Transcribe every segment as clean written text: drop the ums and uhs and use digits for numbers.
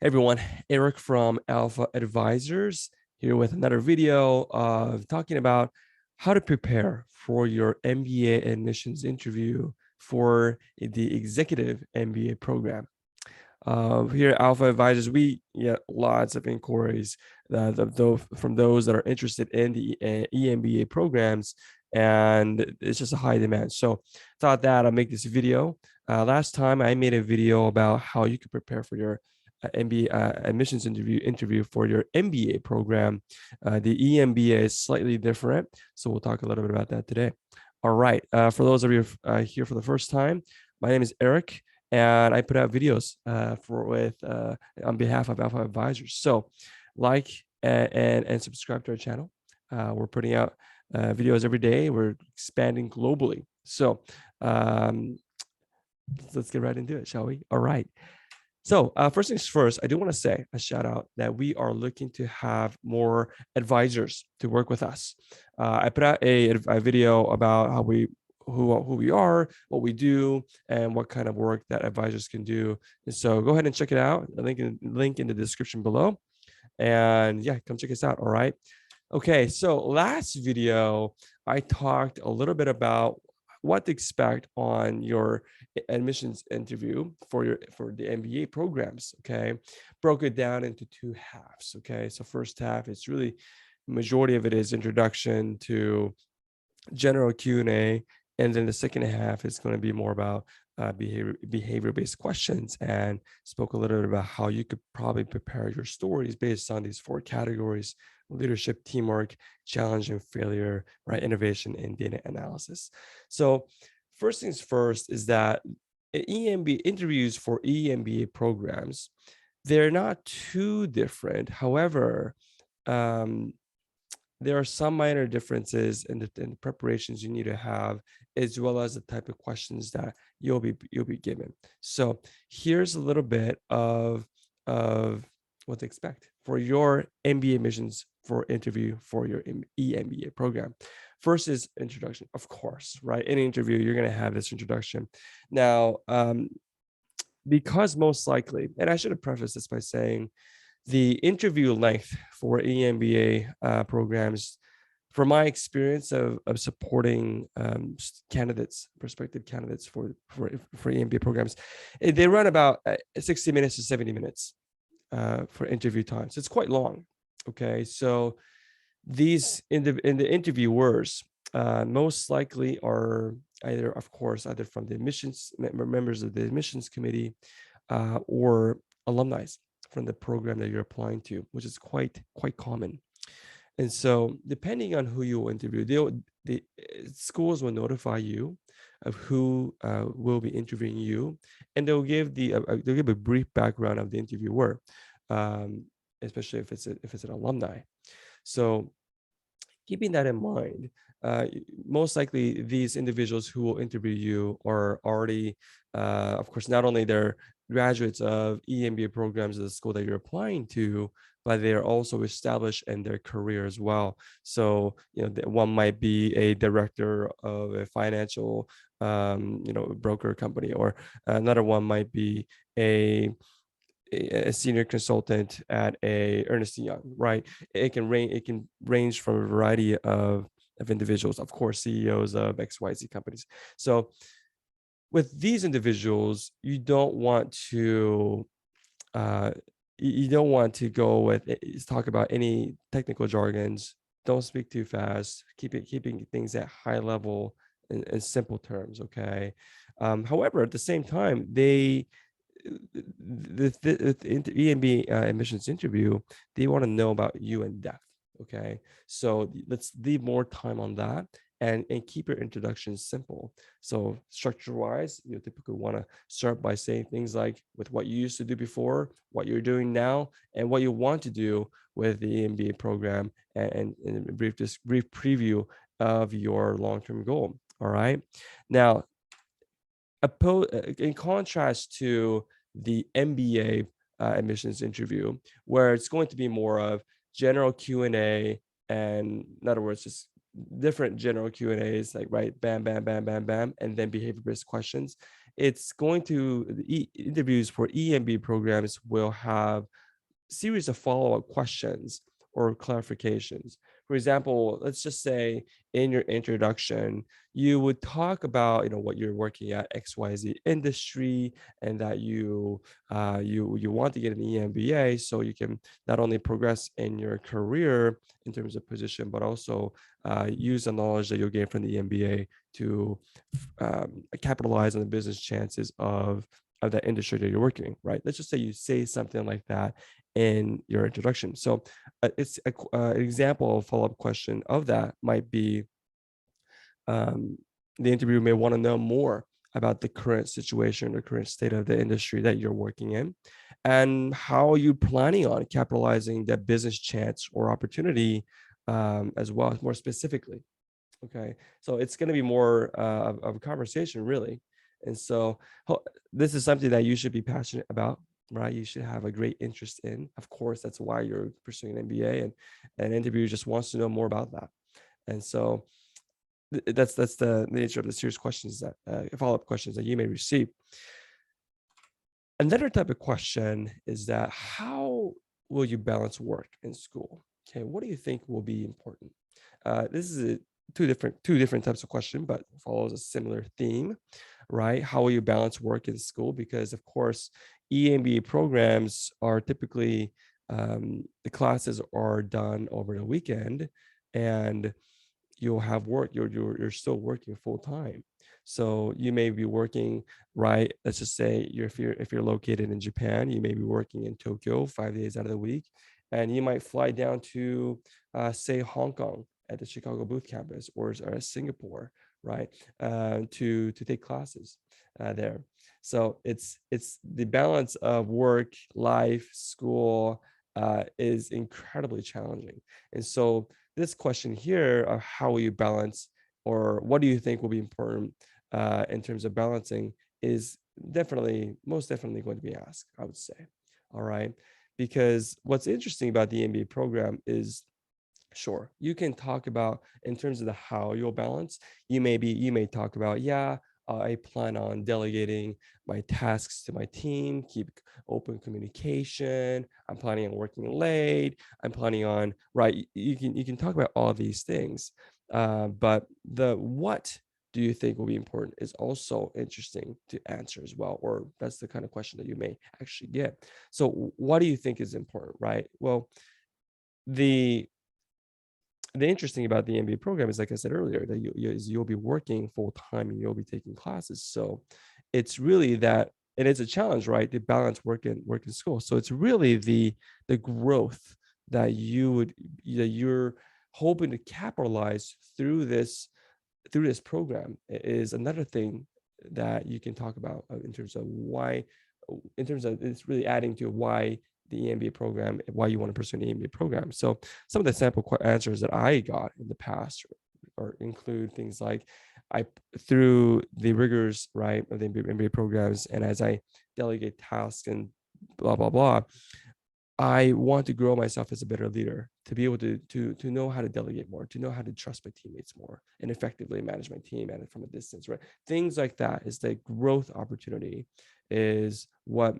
Hey everyone, Eric from Alpha Advisors here with another video of talking about how to prepare for your MBA admissions interview for the executive MBA program. Here at Alpha Advisors, we get lots of inquiries from those that are interested in the EMBA programs, and it's just a high demand. So thought that I'll make this video. Last time I made a video about how you could prepare for your MBA admissions interview for your MBA program. The EMBA is slightly different, so we'll talk a little bit about that today. All right, for those of you here for the first time, my name is Eric, and I put out videos on behalf of Alpha Advisors. So, like and subscribe to our channel. We're putting out videos every day. We're expanding globally. So, let's get right into it, shall we? All right. So first things first, I do want to say a shout out that we are looking to have more advisors to work with us. I put out a video about who we are, what we do, and what kind of work that advisors can do. And so go ahead and check it out. The link in the description below. And yeah, come check us out. All right. Okay, so last video, I talked a little bit about what to expect on your admissions interview for the MBA programs. Okay, broke it down into two halves. Okay, so first half, it's really majority of it is introduction to general Q&A, and then the second half is going to be more about behavior-based questions, and spoke a little bit about how you could probably prepare your stories based on these four categories: leadership, teamwork, challenge and failure, right? Innovation and data analysis. So first things first is that EMBA interviews for EMBA programs, they're not too different. However, um, there are some minor differences in the preparations you need to have, as well as the type of questions that you'll be given. So here's a little bit of what to expect for your MBA admissions for interview for your EMBA program. First is introduction, of course, right? In an interview, you're going to have this introduction. Now, because most likely, and I should have prefaced this by saying, the interview length for EMBA programs, from my experience of supporting prospective candidates for EMBA programs, they run about 60 minutes to 70 minutes for interview time. So it's quite long. Okay, so these in the interviewers most likely are either from the admissions members of the admissions committee or alumni from the program that you're applying to, which is quite common. And so depending on who you interview, the schools will notify you of who will be interviewing you, and they'll give a brief background of the interviewer, especially if it's an alumni. So keeping that in mind, most likely these individuals who will interview you are already, of course, not only they're graduates of EMBA programs at the school that you're applying to, but they're also established in their career as well. So, one might be a director of a financial, broker company, or another one might be a senior consultant at a Ernst & Young, right? It can range from a variety of individuals, of course, CEOs of XYZ companies. So with these individuals, you don't want to go with talk about any technical jargons. Don't speak too fast. Keeping things at high level in simple terms. Okay. However, at the same time, the EMB admissions interview, they want to know about you in depth. Okay, so let's leave more time on that, and keep your introduction simple. So structure wise, you typically want to start by saying things like with what you used to do before, what you're doing now, and what you want to do with the EMBA program, and a brief preview of your long-term goal. All right, now in contrast to the MBA admissions interview, where it's going to be more of general Q&A, and in other words, just different general Q&As, like, right, bam, bam, bam, bam, bam, and then behavior-based questions. it's going to the interviews for EMBA programs will have series of follow-up questions or clarifications. For example, let's just say in your introduction, you would talk about what you're working at XYZ industry, and that you want to get an EMBA so you can not only progress in your career in terms of position, but also use the knowledge that you'll gain from the EMBA to capitalize on the business chances of that industry that you're working in, right? Let's just say you say something like that in your introduction. So it's an example of follow-up question of that might be um, the interviewer may want to know more about the current situation or current state of the industry that you're working in, and how are you planning on capitalizing that business chance or opportunity as well, more specifically. Okay, so it's going to be more of a conversation, really. And so this is something that you should be passionate about, right? You should have a great interest in. Of course, that's why you're pursuing an MBA, and an interviewer just wants to know more about that. And so that's the nature of the serious questions that follow-up questions that you may receive. Another type of question is that how will you balance work and school? Okay, what do you think will be important? This is two different types of question, but follows a similar theme, right? How will you balance work and school? Because of course, EMBA programs are typically the classes are done over the weekend, and you'll have work. You're still working full time, so you may be working, right? Let's just say if you're located in Japan, you may be working in Tokyo 5 days out of the week, and you might fly down to say Hong Kong at the Chicago Booth campus, or Singapore, right, to take classes there. So it's the balance of work, life, school is incredibly challenging. And so this question here of how will you balance, or what do you think will be important in terms of balancing, is most definitely going to be asked, I would say. All right. Because what's interesting about the MBA program is, sure, you can talk about in terms of the how you'll balance. You may talk about, yeah, I plan on delegating my tasks to my team, keep open communication. I'm planning on working late. I'm planning on, right. You can talk about all these things, but the what do you think will be important is also interesting to answer as well, or that's the kind of question that you may actually get. So what do you think is important, right? Well, the the interesting about the MBA program is, like I said earlier, that you'll be working full time and you'll be taking classes. So it's really that, and it's a challenge, right, to balance work and school. So it's really the growth that you're hoping to capitalize through this program is another thing that you can talk about in terms of why, in terms of it's really adding to why the EMBA program, why you want to pursue an EMBA program. So some of the sample answers that I got in the past or include things like, I through the rigors, right, of the MBA programs, and as I delegate tasks and blah blah blah, I want to grow myself as a better leader, to be able to know how to delegate more, to know how to trust my teammates more, and effectively manage my team and from a distance, right? Things like that is the growth opportunity, is what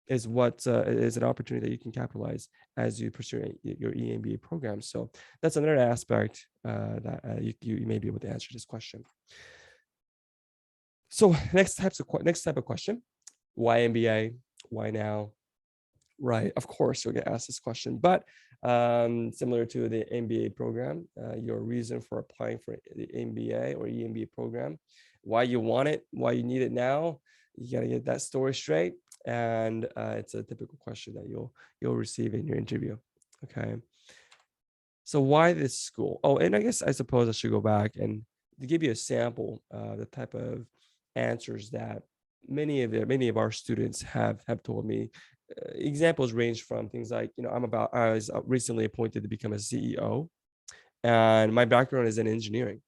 is an opportunity that you can capitalize as you pursue your EMBA program. So that's another aspect that you may be able to answer this question. So next type of question: why MBA? Why now? Right, of course you'll get asked this question, but similar to the MBA program, your reason for applying for the MBA or EMBA program, why you want it, why you need it now, you got to get that story straight, and it's a typical question that you'll receive in your interview. Okay, so why this school? Oh, and I suppose I should go back and to give you a sample, the type of answers that many of our students have told me. Examples range from things like, I was recently appointed to become a CEO, and my background is in engineering,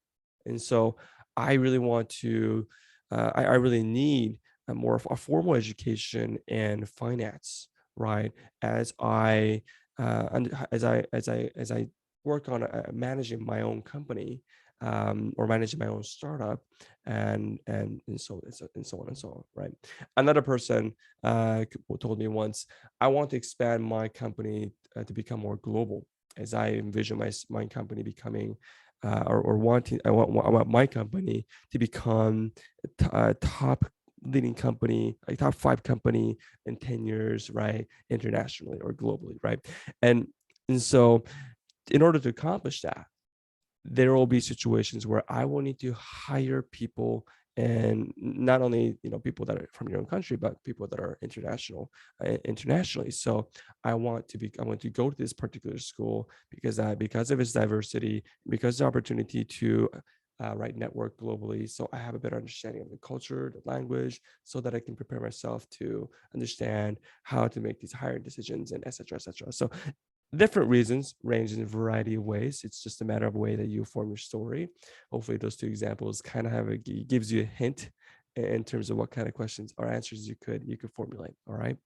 and so I really want to, I really need a more of a formal education in finance, right? As I as I work on managing my own company, or managing my own startup, and so on and so on, right? Another person told me once, I want to expand my company to become more global, as I envision my company becoming or wanting, I want my company to become top leading company, like top 5 company in 10 years, right? Internationally or globally, right? And and so in order to accomplish that, there will be situations where I will need to hire people, and not only people that are from your own country, but people that are internationally. So I want to go to this particular school because of its diversity, because the opportunity to right, network globally. So I have a better understanding of the culture, the language, so that I can prepare myself to understand how to make these hiring decisions, and et cetera, et cetera. So different reasons range in a variety of ways. It's just a matter of the way that you form your story. Hopefully those two examples kind of gives you a hint in terms of what kind of questions or answers you could formulate. All right.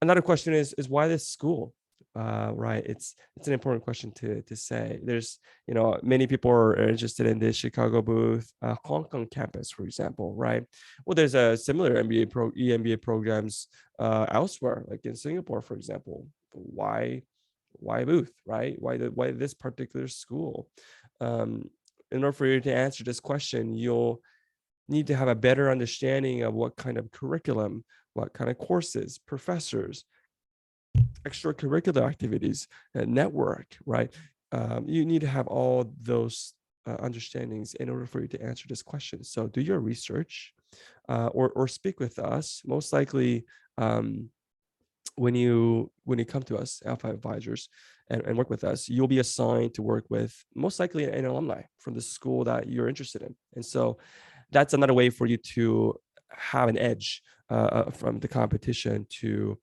Another question is why this school? Right. It's an important question to say. There's many people are interested in the Chicago booth, Hong Kong campus, for example. Right. Well, there's a similar EMBA programs elsewhere, like in Singapore, for example. Why booth? Right. Why this particular school? Um, in order for you to answer this question, you'll need to have a better understanding of what kind of curriculum, what kind of courses, professors, extracurricular activities, network, right? You need to have all those understandings in order for you to answer this question. So do your research, or speak with us. Most likely, when you come to us, Alpha Advisors, and work with us, you'll be assigned to work with most likely an alumni from the school that you're interested in. And so that's another way for you to have an edge from the competition, to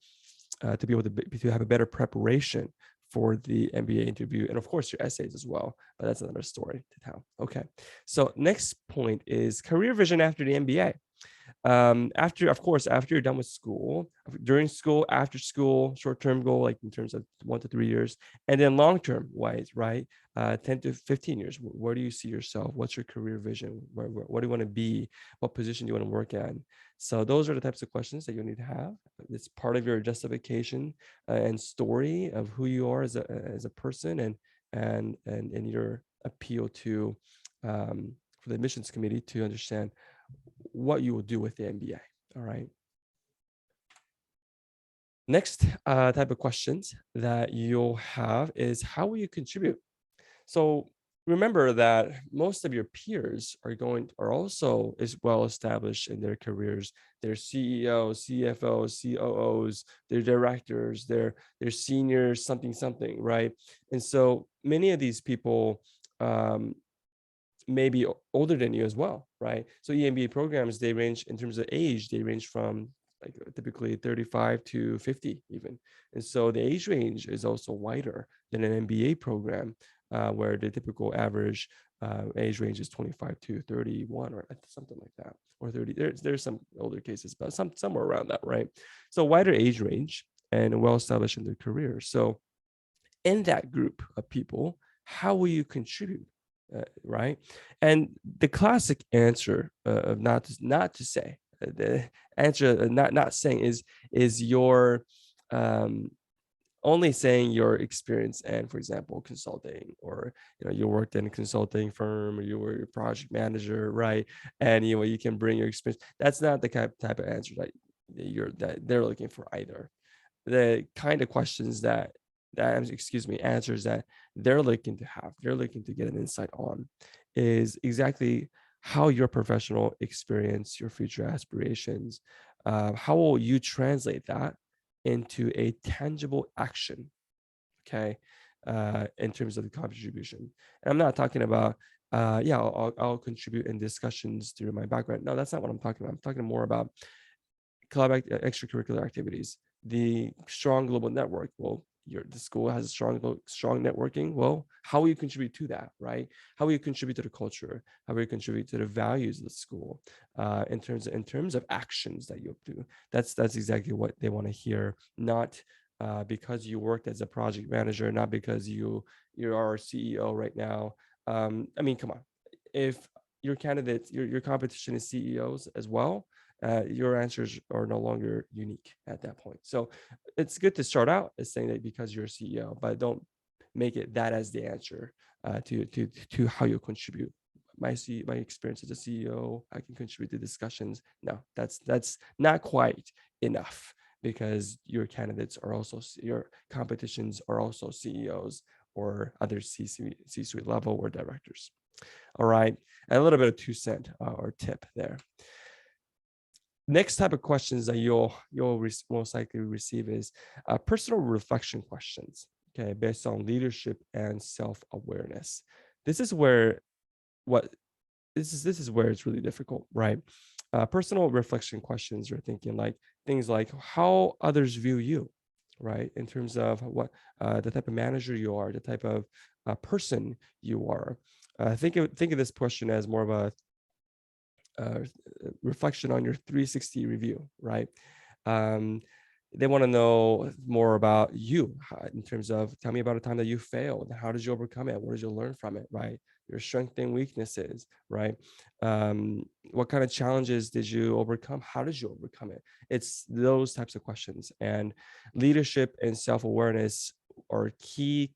be able to have a better preparation for the MBA interview, and of course your essays as well. But that's another story to tell. Okay, so next point is career vision after the MBA. After you're done with school, during school, after school, short-term goal, like in terms of 1 to 3 years, and then long-term wise, right? 10 to 15 years. Where do you see yourself? What's your career vision? What do you want to be? What position do you want to work at? So those are the types of questions that you need to have. It's part of your justification and story of who you are as a person, and your appeal to for the admissions committee to understand what you will do with the MBA. All right. Next type of questions that you'll have is how will you contribute? So remember that most of your peers are also as well established in their careers. They're CEOs, CFOs, COOs, they're directors, they're seniors, something, right? And so many of these people maybe older than you as well, right? So EMBA programs, they range in terms of age, they range from like typically 35 to 50 even. And so the age range is also wider than an MBA program, where the typical average age range is 25 to 31 or something like that, or 30. There's some older cases, but somewhere around that, right? So wider age range and well established in their career. So in that group of people, how will you contribute? Right, and the classic answer of not to say, the answer not saying is your only saying your experience, and for example consulting, or you worked in a consulting firm, or you were a project manager, right? And you can bring your experience. That's not the type of answer that they're looking for either. The kind of questions answers that they're looking to get an insight on is exactly how your professional experience, your future aspirations, how will you translate that into a tangible action, okay, in terms of the contribution. And I'm not talking about yeah, I'll contribute in discussions through my background. No, that's not what I'm talking about. I'm talking more about extracurricular activities, the strong global network. Well, the school has a strong networking. Well, how will you contribute to that, right? How will you contribute to the culture? How will you contribute to the values of the school, in terms of actions that you do? That's exactly what they want to hear, not because you worked as a project manager, not because you are a CEO right now, I mean, come on, if your candidates, your competition is CEOs as well, your answers are no longer unique at that point. So it's good to start out as saying that because you're a CEO, but don't make it that as the answer to how you contribute. My experience as a CEO, I can contribute to discussions. No, that's not quite enough, because your candidates are also, your competitions are also CEOs or other C-suite level or directors. All right, a little bit of 2 cent or tip there. Next type of questions that you'll most likely receive is personal reflection questions. Okay, based on leadership and self-awareness. This is where what this is where it's really difficult, right? Personal reflection questions are thinking like things like how others view you, right? In terms of what the type of manager you are, the type of person you are. Think of this question as more of a reflection on your 360 review, right? Um, they want to know more about you in terms of, tell me about a time that you failed. How did you overcome it? What did you learn from it, right? Your strengths and weaknesses, right? What kind of challenges did you overcome? How did you overcome it? It's those types of questions. And leadership and self-awareness are key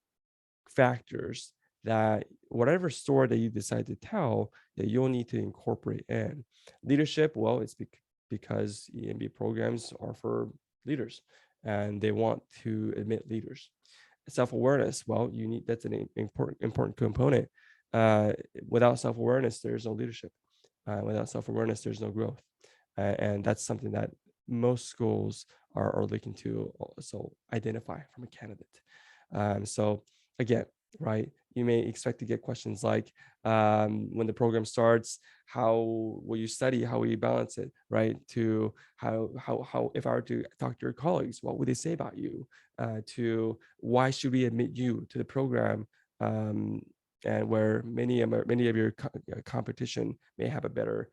factors that whatever story that you decide to tell, that you'll need to incorporate in. Leadership, well, it's because EMBA programs are for leaders and they want to admit leaders. Self-awareness, well, you need, that's an important component. uh, Without self-awareness, there's no leadership. Without self-awareness, there's no growth. And that's something that most schools are looking to also identify from a candidate. So again, right, you may expect to get questions like, when the program starts, how will you study, how will you balance it, right? To how if I were to talk to your colleagues, what would they say about you? To why should we admit you to the program? And where many of your competition may have a better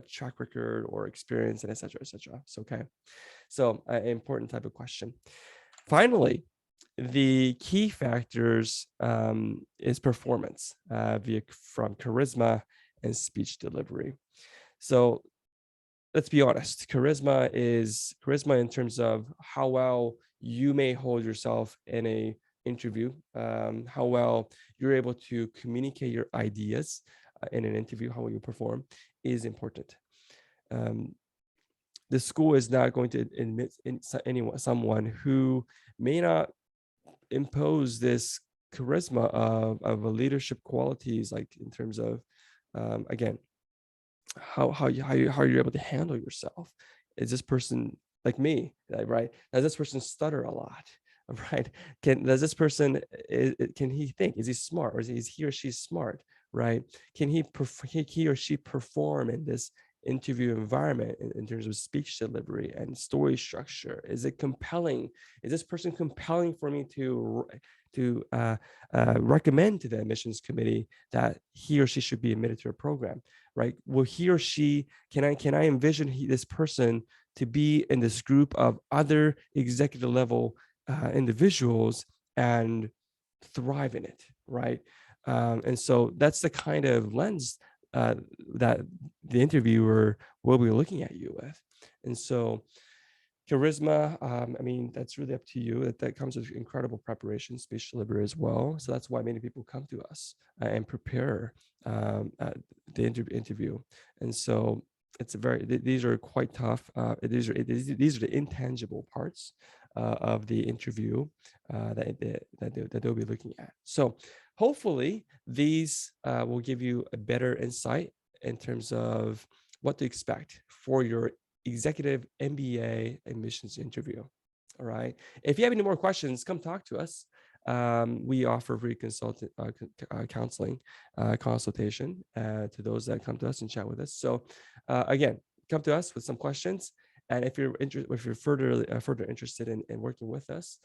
track record or experience, and et cetera, et cetera. So, okay. So an important type of question. Finally, the key factors is performance from charisma and speech delivery. So let's be honest, charisma in terms of how well you may hold yourself in a interview, how well you're able to communicate your ideas in an interview, how well you perform is important. Um, the school is not going to admit someone who may not impose this charisma of a leadership qualities, like in terms of again, how you're able to handle yourself. Is this person like me, right? Does this person stutter a lot? Right? Does this person, can he think? Is he smart, or is he or she smart? Right? Can he or she perform in this interview environment in terms of speech delivery and story structure? Is it compelling? Is this person compelling for me to recommend to the admissions committee that he or she should be admitted to a program? Right? Will he or she, can I envision this person to be in this group of other executive level individuals and thrive in it, right? And so that's the kind of lens that the interviewer will be looking at you with. And so charisma, I mean, that's really up to you. That comes with incredible preparation, speech delivery as well. So that's why many people come to us and prepare the interview. And so it's these are quite tough. These are the intangible parts of the interview that they'll be looking at. So hopefully these will give you a better insight in terms of what to expect for your executive MBA admissions interview. All right. If you have any more questions, come talk to us. We offer free counseling consultation to those that come to us and chat with us. So again, come to us with some questions. And if you're further interested in working with us,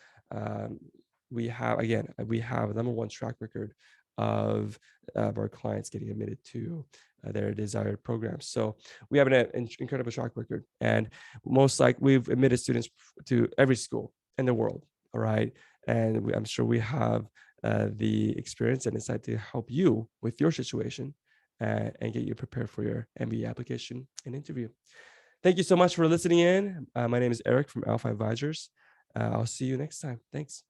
we have a #1 track record of our clients getting admitted to their desired programs. So we have an incredible track record, and most like we've admitted students to every school in the world. All right. And I'm sure we have the experience and insight to help you with your situation and get you prepared for your MBA application and interview. Thank you so much for listening in. My name is Eric from Alpha Advisors. I'll see you next time. Thanks.